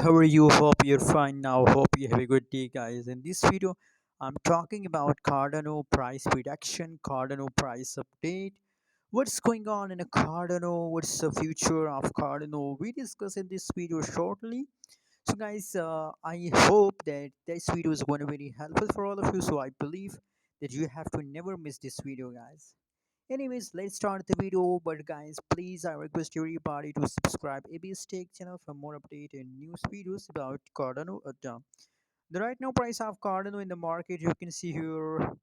how are you? Hope you're fine now. Hope you have a good day, guys. In this video, I'm talking about Cardano price reduction, Cardano price update. What's going on in a Cardano? What's the future of Cardano? We discuss in this video shortly. So, guys, I hope that this video is going to be very helpful for all of you. So, I believe that you have to never miss this video, guys. Anyways, let's start the video. But guys, please, I request everybody to subscribe ABS Tech channel for more update and news videos about Cardano. The right now price of Cardano in the market, you can see here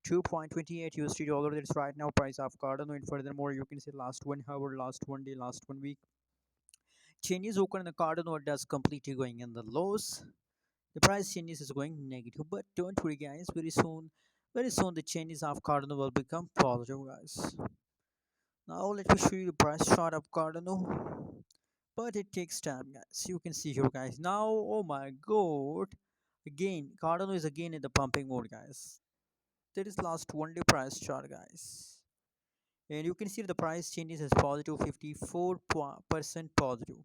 2.28 USD dollar. That's right now price of Cardano. And furthermore, you can see last 1 hour, last 1 day, last 1 week. Changes occur in the Cardano does completely going in the lows. The price changes is going negative, but don't worry, guys. Very soon, the changes of Cardano will become positive, guys. Now let me show you the price chart of Cardano. But it takes time, guys. You can see here, guys. Now, oh my god. Again, Cardano is again in the pumping mode, guys. That is last 1 day price chart, guys. And you can see the price changes as positive 54% positive.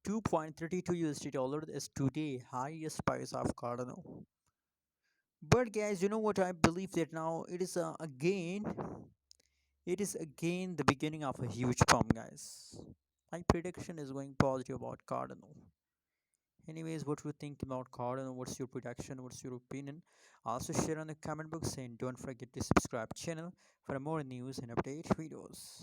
2.32 USD dollar is today highest price of Cardano. But guys, you know what, I believe that now it is again the beginning of a huge pump, guys. My prediction is going positive about Cardano. Anyways, what you think about Cardano? What's your prediction? What's your opinion? Also share on the comment box and don't forget to subscribe channel for more news and update videos.